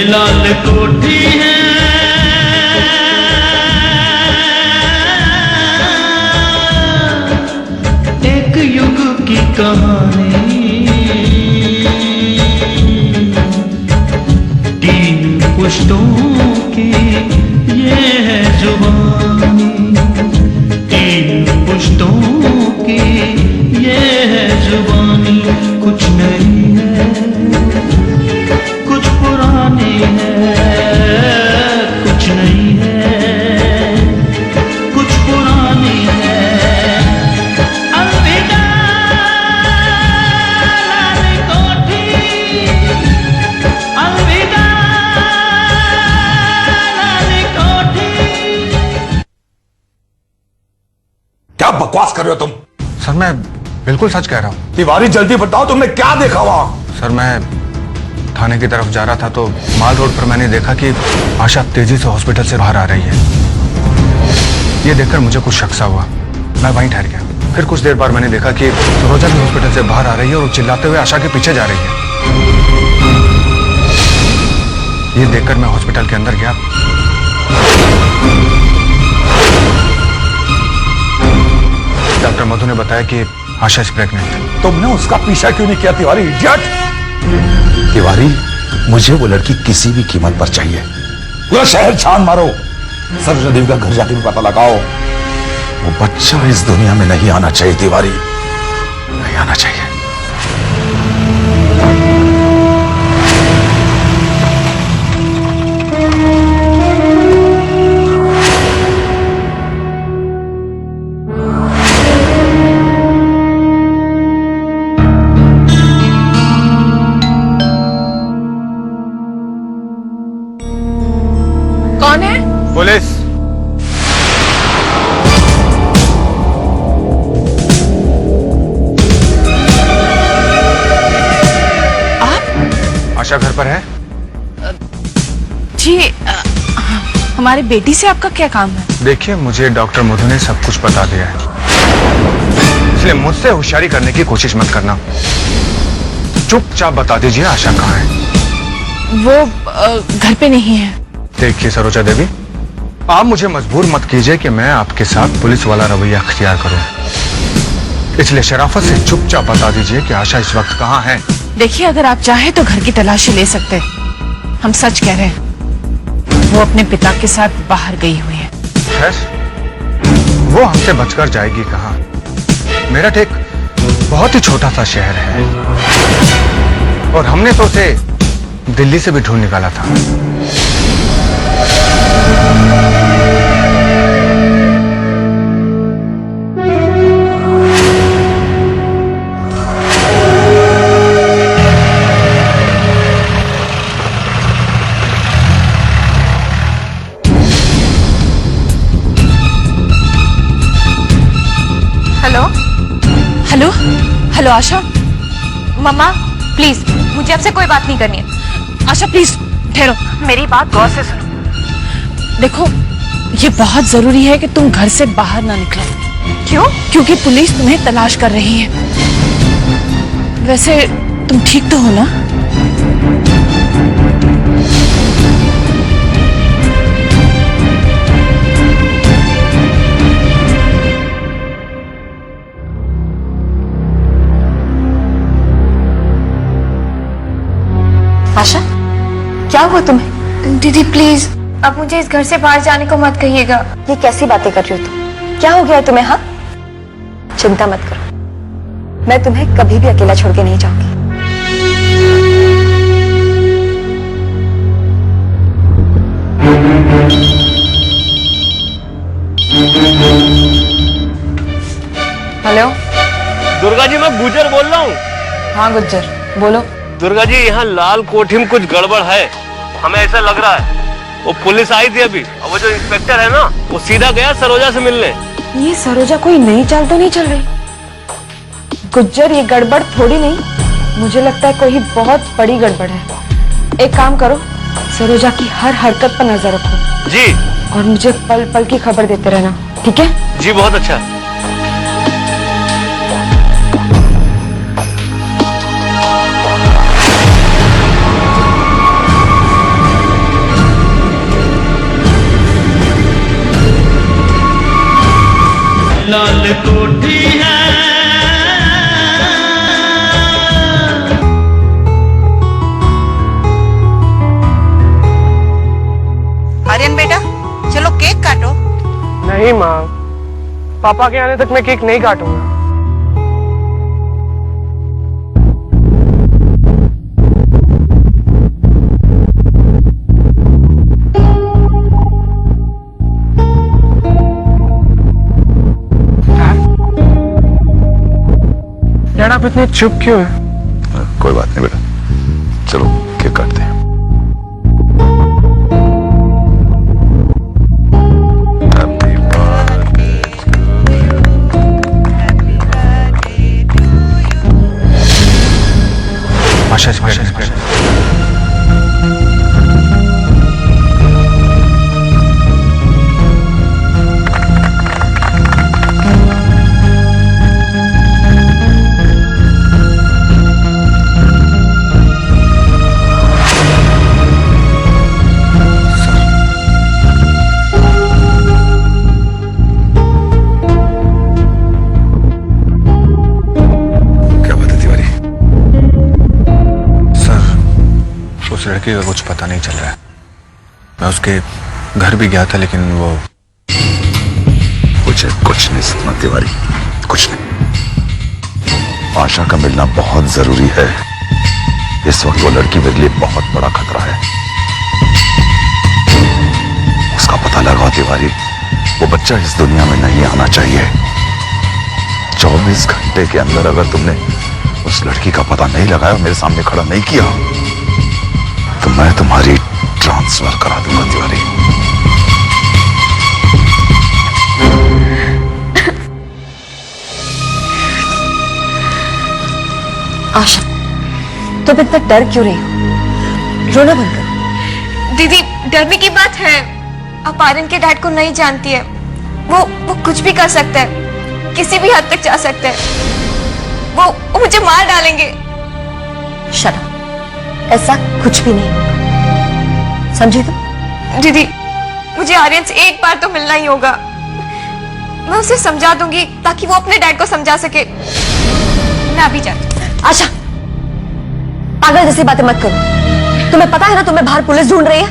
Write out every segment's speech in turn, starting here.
लाल कोठी है, एक युग की कहानी, तीन पुश्तों की ये है जुबानी, तीन पुश्तों की ये है जुबानी। कुछ नहीं है, कुछ पुरानी है, कुछ नहीं है, कुछ पुरानी है। अलविदा लाल कोठी, अलविदा लाल कोठी। क्या बकवास कर रहे हो तुम? सर मैं बिल्कुल सच कह रहा हूँ। तिवारी जल्दी बताओ, तुमने क्या देखा वहां? सर मैं थाने की तरफ जा रहा था तो माल रोड पर मैंने देखा कि आशा तेजी से हॉस्पिटल से बाहर आ रही है। ये देखकर मुझे कुछ शक सा हुआ, मैं वहीं ठहर गया। फिर कुछ देर बाद मैंने देखा कि सरोजा भी हॉस्पिटल से बाहर आ रही है और चिल्लाते हुए आशा के पीछे जा रही है। ये देखकर मैं हॉस्पिटल के अंदर गया। डॉक्टर मधु ने बताया कि आशा इज प्रेग्नेंट। तुमने उसका पीछा क्यों नहीं किया तिवारी, इडियट? तिवारी, मुझे वो लड़की किसी भी कीमत पर चाहिए। पूरा शहर छान मारो, सरोजा देवी का घर जाके भी पता लगाओ। वो बच्चा इस दुनिया में नहीं आना चाहिए तिवारी, नहीं आना चाहिए। कौन है? पुलिस। आप? आशा घर पर है? जी हमारी बेटी से आपका क्या काम है? देखिए, मुझे डॉक्टर मधु ने सब कुछ बता दिया है, इसलिए मुझसे होशियारी करने की कोशिश मत करना। चुपचाप बता दीजिए आशा कहाँ है। वो घर पे नहीं है। देखिए सरोजा देवी, आप मुझे मजबूर मत कीजिए कि मैं आपके साथ पुलिस वाला रवैया अख्तियार करूं, इसलिए शराफत से चुपचाप बता दीजिए कि आशा इस वक्त कहाँ है। देखिए, अगर आप चाहें तो घर की तलाशी ले सकते हैं। हम सच कह रहे हैं, वो अपने पिता के साथ बाहर गई हुई है। खैर, वो हमसे बचकर जाएगी कहाँ? मेरठ एक बहुत ही छोटा सा शहर है और हमने तो उसे दिल्ली से भी ढूंढ निकाला था। Hello hello hello Asha. Mamma please, मुझे आपसे कोई बात नहीं करनी है। आशा प्लीज ठहरो, मेरी बात गौर से सुनो। देखो, ये बहुत जरूरी है कि तुम घर से बाहर ना निकलो। क्यों? क्योंकि पुलिस तुम्हें तलाश कर रही है। वैसे तुम ठीक तो हो ना? आशा, क्या हुआ तुम्हें? दीदी प्लीज, अब मुझे इस घर से बाहर जाने को मत कहिएगा। ये कैसी बातें कर रही हो तुम? क्या हो गया है तुम्हें? हाँ, चिंता मत करो, मैं तुम्हें कभी भी अकेला छोड़ के नहीं जाऊंगी। हेलो दुर्गा जी, मैं गुजर बोल रहा हूँ। हाँ गुज्जर, बोलो। दुर्गा जी, यहाँ लाल कोठी में कुछ गड़बड़ है, हमें ऐसा लग रहा है। वो पुलिस आई थी अभी, और वो जो इंस्पेक्टर है ना, वो सीधा गया सरोजा से मिलने। ये सरोजा कोई नई चाल तो नहीं चल रही? गुज्जर, ये गड़बड़ थोड़ी नहीं, मुझे लगता है कोई बहुत बड़ी गड़बड़ है। एक काम करो, सरोजा की हर हरकत पर नजर रखो जी, और मुझे पल पल की खबर देते रहना, ठीक है? जी बहुत अच्छा। पापा के आने तक मैं केक नहीं काटूंगा। डैड आप इतने चुप क्यों हैं? कोई बात नहीं बेटा, चलो केक काटते हैं। आशा जी, लड़के का कुछ पता नहीं चल रहा है। मैं उसके घर भी गया था लेकिन वो कुछ नहीं सपना तिवारी, कुछ नहीं। आशा का मिलना बहुत जरूरी है। इस वक्त वो लड़की मेरे लिए बहुत बड़ा खतरा है। उसका पता लगाओ तिवारी। वो बच्चा इस दुनिया में नहीं आना चाहिए। 24 घंटे के अंदर अगर तुमने उस लड़की का पता नहीं लगाया, मेरे सामने खड़ा नहीं किया, तो मैं तुम्हारी ट्रांसफर करा दूंगा तिवारी। आशा, तुम इतना डर क्यों रही हो? रोना बंद करो। दीदी डरने की बात है। आप आर्यन के डैड को नहीं जानती है। वो कुछ भी कर सकता है, किसी भी हद तक जा सकता है। वो मुझे मार डालेंगे। शट अप, ऐसा कुछ भी नहीं, समझी तुम? दीदी मुझे आर्यन से एक बार तो मिलना ही होगा। मैं उसे समझा दूंगी ताकि वो अपने डैड को समझा सके। मैं अभी जाती हूँ। आशा, पागल जैसी बातें मत करो। तुम्हें पता है ना तुम्हें बाहर पुलिस ढूंढ रही है।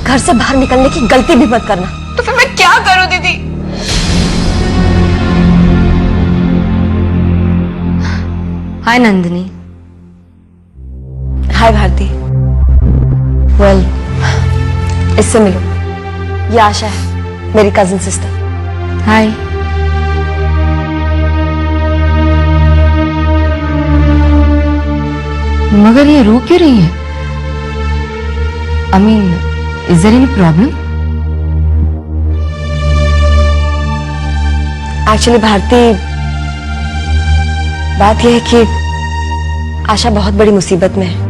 घर से बाहर निकलने की गलती भी मत करना। तो फिर मैं क्या करूं दीदी? हाय नंदिनी। हाय भारती। वेल, इससे मिलो। ये आशा है, मेरी कजिन सिस्टर। हाय। मगर ये रो क्यों रही है? I mean, is there any problem? Actually Bharti, बात यह है कि आशा बहुत बड़ी मुसीबत में है।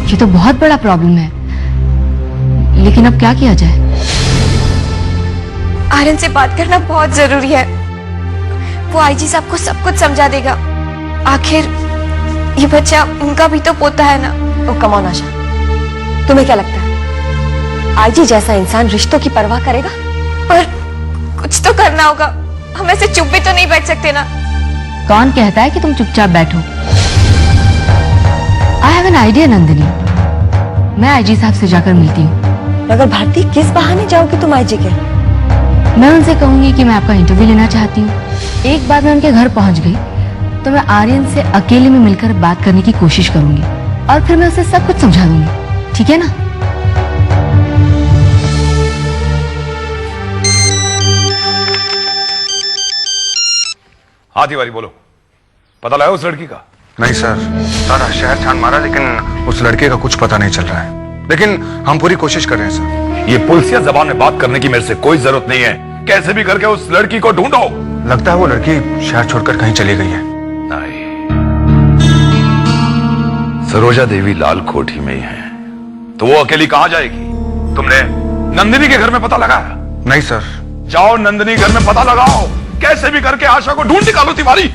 ये तो बहुत बड़ा प्रॉब्लम है, लेकिन अब क्या किया जाए? आर्यन से बात करना बहुत जरूरी है। वो आईजी साहब को सब कुछ समझा देगा। आखिर ये बच्चा उनका भी तो पोता है ना। ओ कम ऑन आशा, तुम्हें क्या लगता है आईजी जैसा इंसान रिश्तों की परवाह करेगा? पर कुछ तो करना होगा। हम ऐसे चुप भी तो नहीं बैठ सकते ना। कौन कहता है कि तुम चुपचाप बैठो? I have an idea Nandini. मैं आईजी साहब से जाकर मिलती हूँ। मगर भारती, किस बहाने जाओगी तुम आईजी के? मैं उनसे कहूंगी कि मैं आपका इंटरव्यू लेना चाहती हूँ। एक बार मैं उनके घर पहुंच गई तो मैं आर्यन से अकेले में मिलकर बात करने की कोशिश करूंगी और फिर मैं उसे सब कुछ समझा दूंगी। ठीक है ना? हाँ तिवारी, बोलो। पता लगा उस लड़की का? नहीं सर, सारा शहर छान मारा लेकिन उस लड़के का कुछ पता नहीं चल रहा है। लेकिन हम पूरी कोशिश कर रहे हैं सर। ये पुलिसिया जबान में बात करने की मेरे से कोई जरूरत नहीं है। कैसे भी करके उस लड़की को ढूंढो। लगता है वो लड़की शहर छोड़कर कहीं चली गई है। नहीं, सरोजा देवी लाल कोठी में ही है, तो वो अकेली कहां जाएगी? तुमने नंदिनी के घर में पता लगाया? नहीं सर। जाओ नंदिनी घर में पता लगाओ। कैसे भी करके आशा को ढूंढ निकालो तिवारी।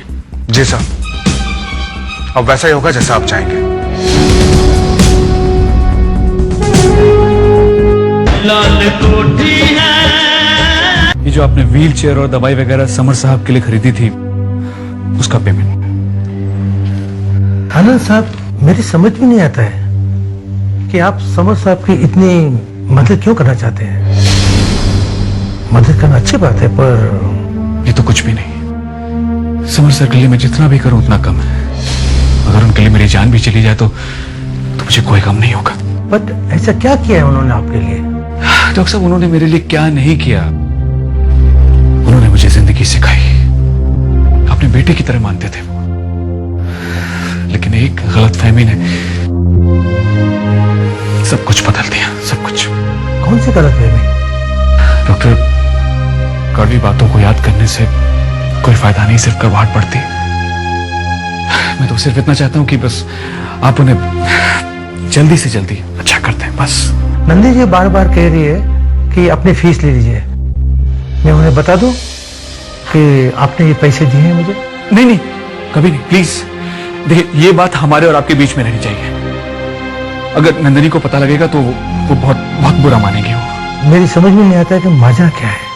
जी सर। अब वैसा ही होगा जैसा आप चाहेंगे। लाल कोठी है। ये जो आपने व्हील चेयर और दवाई वगैरह समर साहब के लिए खरीदी थी, उसका पेमेंट। आनंद साहब, मेरी समझ में नहीं आता है कि आप समर साहब की इतनी मदद क्यों करना चाहते हैं। मदद करना अच्छी बात है, पर ये तो कुछ भी नहीं। समर सर के लिए मैं जितना भी करूं उतना कम है। अगर उनके लिए मेरी जान भी चली जाए तो मुझे कोई गम नहीं होगा। बट ऐसा क्या किया है उन्होंने आपके लिए? डॉक्टर साहब, उन्होंने मेरे लिए क्या नहीं किया। उन्होंने मुझे जिंदगी सिखाई। अपने बेटे की तरह मानते थे वो, लेकिन एक गलतफहमी ने सब कुछ बदल दिया, सब कुछ। कौन सी गलतफहमी? डॉक्टर, कड़वी बातों को याद करने से कोई फायदा नहीं, सिर्फ करवाहट पड़ती। मैं तो सिर्फ इतना चाहता हूं कि बस आप उन्हें जल्दी से जल्दी अच्छा करते हैं, बस। नंदी जी बार बार कह रही है कि अपनी फीस ले लीजिए। मैं उन्हें बता दूं कि आपने ये पैसे दिए हैं मुझे? नहीं नहीं, कभी नहीं, प्लीज। देखिए, ये बात हमारे और आपके बीच में रहनी चाहिए। अगर नंदिनी को पता लगेगा तो वो बहुत बहुत बुरा मानेगी। वो मेरी समझ में नहीं आता है कि माजरा क्या है।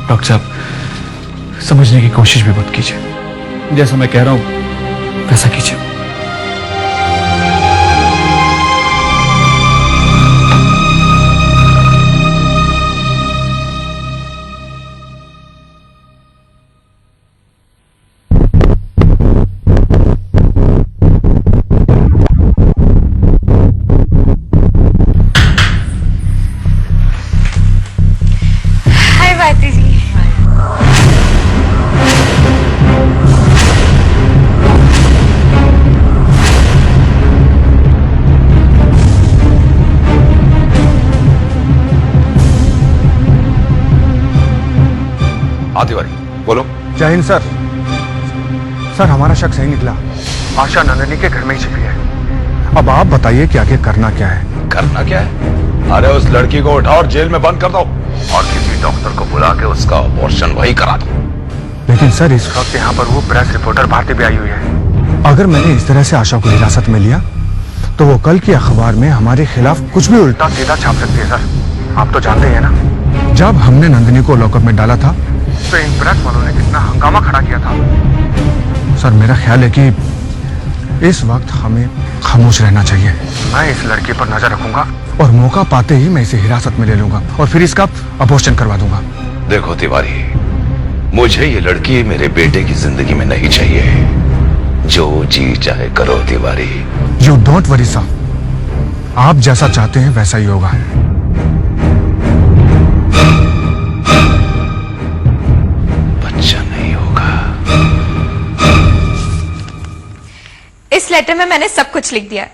डॉक्टर साहब, समझने की कोशिश भी मत कीजिए। जैसा मैं कह रहा हूं वैसा कीजिए। हाय भारती जी। हाँ तिवारी, बोलो। जय हिंद सर। सर, हमारा शक सही निकला। आशा नंदिनी के घर में ही छिपी है। अब आप बताइए कि आगे करना क्या है। करना क्या है? अरे उस लड़की को उठाओ और जेल में बंद कर दो, और किसी डॉक्टर को बुला के उसका अबॉर्शन वही करा दो। लेकिन सर, इस वक्त यहाँ पर वो प्रेस रिपोर्टर भारती भी आई हुई है। अगर मैंने इस तरह से आशा को हिरासत में लिया तो वो कल की अखबार में हमारे खिलाफ कुछ भी उल्टा सीधा छाप सकती है। सर, आप तो जानते ही है ना, जब हमने नंदिनी को लॉकअप में डाला था तो इन प्रेस वालों ने कितना हंगामा खड़ा किया था। सर, मेरा ख्याल है कि इस वक्त हमें खामोश रहना चाहिए। मैं इस लड़की पर नजर रखूंगा और मौका पाते ही मैं इसे हिरासत में ले लूंगा और फिर इसका अबॉर्शन करवा दूंगा। देखो तिवारी, मुझे ये लड़की मेरे बेटे की जिंदगी में नहीं चाहिए। जो जी चाहे करो तिवारी। यू डोंट वरी साहब, आप जैसा चाहते हैं वैसा ही होगा। बच्चा नहीं होगा। इस लेटर में मैंने सब कुछ लिख दिया है।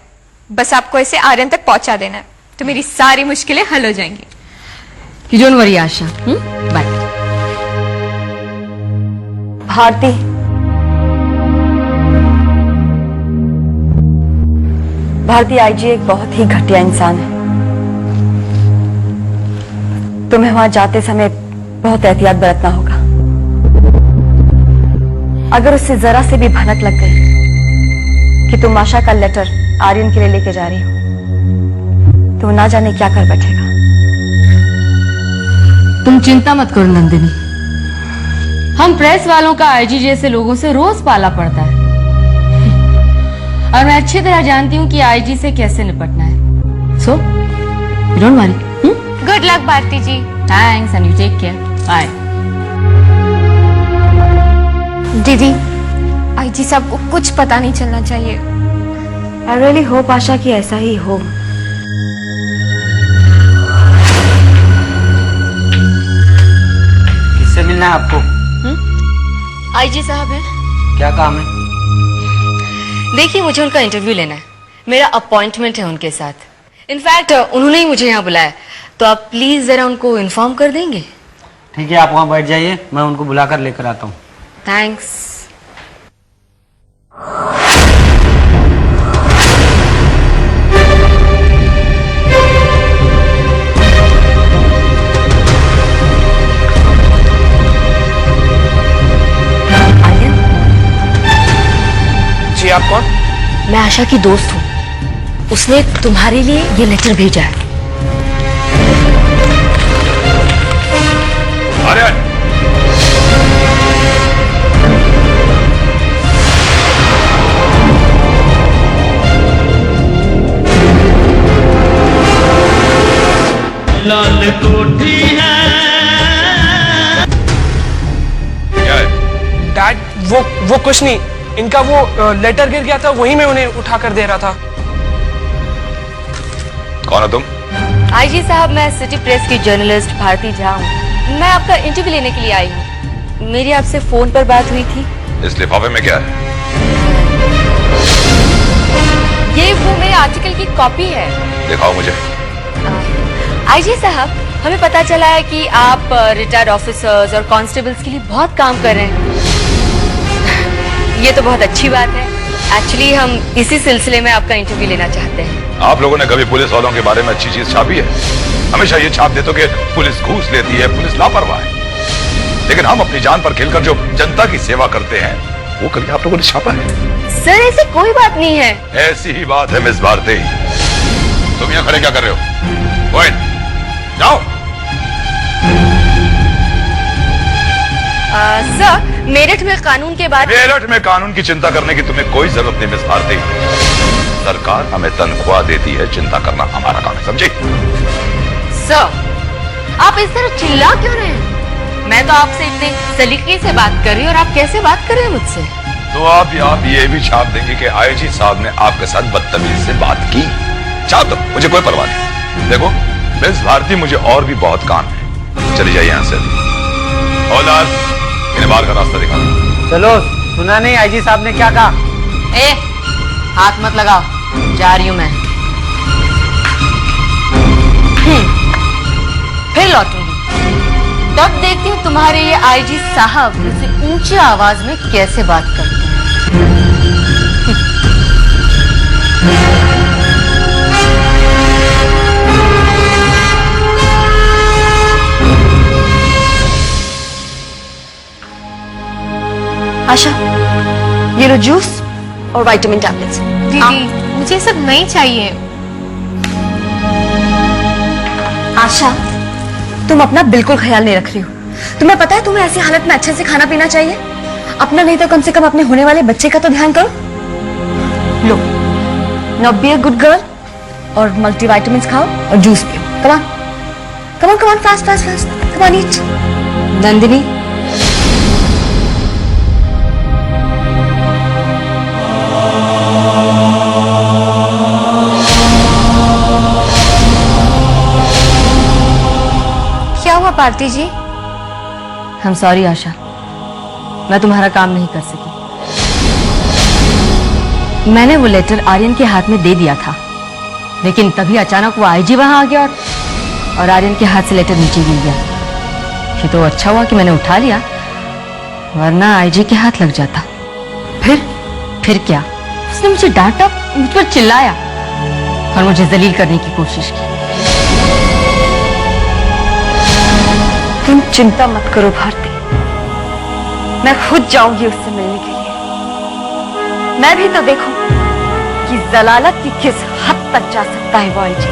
बस आपको इसे आर्यन तक पहुंचा देना है, तो मेरी सारी मुश्किलें हल हो जाएंगी। You don't worry, Asha. Bye. Bharti, Bharti IG एक बहुत ही घटिया इंसान है। तुम्हें वहां जाते समय बहुत एहतियात बरतना होगा। अगर उससे जरा से भी भनक लग गई कि तुम आशा का लेटर आर्यन के लिए लेके जा रही हो तो ना जाने क्या कर बैठेगा। तुम चिंता मत करो नंदिनी, हम प्रेस वालों का आईजी जैसे लोगों से रोज पाला पड़ता है और मैं अच्छी तरह जानती हूँ कि आईजी से कैसे निपटना है। So you don't worry. Good luck Bharti ji. Thanks and you take care. Bye. दीदी, आईजी साहब को कुछ पता नहीं चलना चाहिए। आई रियली होप आशा कि ऐसा ही हो। किससे मिलना है आपको? आईजी साहब है। क्या काम है? देखिए, मुझे उनका इंटरव्यू लेना है। मेरा अपॉइंटमेंट है उनके साथ। इनफैक्ट उन्होंने ही मुझे यहाँ बुलाया, तो आप प्लीज जरा उनको इन्फॉर्म कर देंगे। ठीक है, आप वहाँ बैठ जाइए, मैं उनको बुलाकर लेकर आता हूँ। थैंक्स। आप कौन? मैं आशा की दोस्त हूँ। उसने तुम्हारे लिए ये लेटर भेजा है। अरे लाल कोठी है। क्या है? डैड वो कुछ नहीं, इनका वो लेटर गिर गया था, वही मैं उन्हें उठा कर दे रहा था। कौन हो तुम? आईजी साहब, मैं सिटी प्रेस की जर्नलिस्ट भारती झा हूँ। मैं आपका इंटरव्यू लेने के लिए आई हूँ। मेरी आपसे फोन पर बात हुई थी। इस लिफाफे में क्या है? ये वो मेरे आर्टिकल की कॉपी है। दिखाओ मुझे। आईजी साहब, हमें पता चला है कि आप रिटायर्ड ऑफिसर्स और कांस्टेबल्स के लिए बहुत काम कर रहे हैं। ये तो बहुत अच्छी बात है। एक्चुअली हम इसी सिलसिले में आपका इंटरव्यू लेना चाहते हैं। आप लोगों ने कभी पुलिस वालों के बारे में अच्छी चीज छापी है? हमेशा ये छाप देते हो कि पुलिस घूस लेती है, पुलिस लापरवाह है। लेकिन हम अपनी जान पर खेलकर जो जनता की सेवा करते हैं, वो कभी आप लोगों ने छापा है? सर, ऐसी कोई बात नहीं है। ऐसी ही बात है मिस भारती। तुम यहाँ खड़े क्या कर रहे हो? गो इन, जाओ। सर, मेरठ में कानून के बारे मेरठ में कानून की चिंता करने की तुम्हें कोई जरूरत नहीं मिस भारती। सरकार हमें तनख्वाह देती है, चिंता करना हमारा काम है, समझी? सर, आप इस तरह चिल्ला क्यों रहे हैं? मैं तो आपसे इतने सलीके से बात कर रही हूँ और आप कैसे बात कर रहे हैं मुझसे? तो आप ये भी छाप देंगे कि आईजी साहब ने आपके साथ बदतमीजी से बात की। छाप दो, मुझे कोई परवाह नहीं। देखो मिस भारती, मुझे और भी बहुत काम है। चली जाइए यहाँ से। औलाद, इन्हें बाहर का रास्ता दिखा दो। चलो, सुना नहीं आईजी साहब ने क्या कहा? ए, हाथ मत लगाओ, जा रही हूं मैं। फिर लौटूंगी, तब देखती हूँ तुम्हारे ये आईजी साहब मुझसे ऊंची आवाज में कैसे बात करते हैं। आशा, ये लो जूस और विटामिन टैबलेट्स। दीदी, मुझे सब नहीं चाहिए। आशा, तुम अपना बिल्कुल ख्याल नहीं रख रही हो। तुम्हें पता है तुम्हें ऐसी हालत में अच्छे से खाना पीना चाहिए। अपना नहीं तो कम से कम अपने होने वाले बच्चे का तो ध्यान करो। लो, now be a good girl और मल्टीविटामिन्स खाओ और जूस पियो। Come on, come on, come on, fast fast fast, come on eat. Nandini, क्या हुआ भारती जी? I'm sorry आशा, मैं तुम्हारा काम नहीं कर सकी। मैंने वो लेटर आर्यन के हाथ में दे दिया था, लेकिन तभी अचानक वो आईजी वहां आ गया और आर्यन के हाथ से लेटर नीचे गिर गया। ये तो अच्छा हुआ कि मैंने उठा लिया, वरना आईजी के हाथ लग जाता। फिर क्या? उसने मुझे डांटा, मुझ पर चिल्लाया और मुझे जलील करने की कोशिश की। तुम चिंता मत करो भारती, मैं खुद जाऊंगी उससे मिलने के लिए। मैं भी तो देखूं कि जलालत की किस हद तक जा सकता है वो आईजी।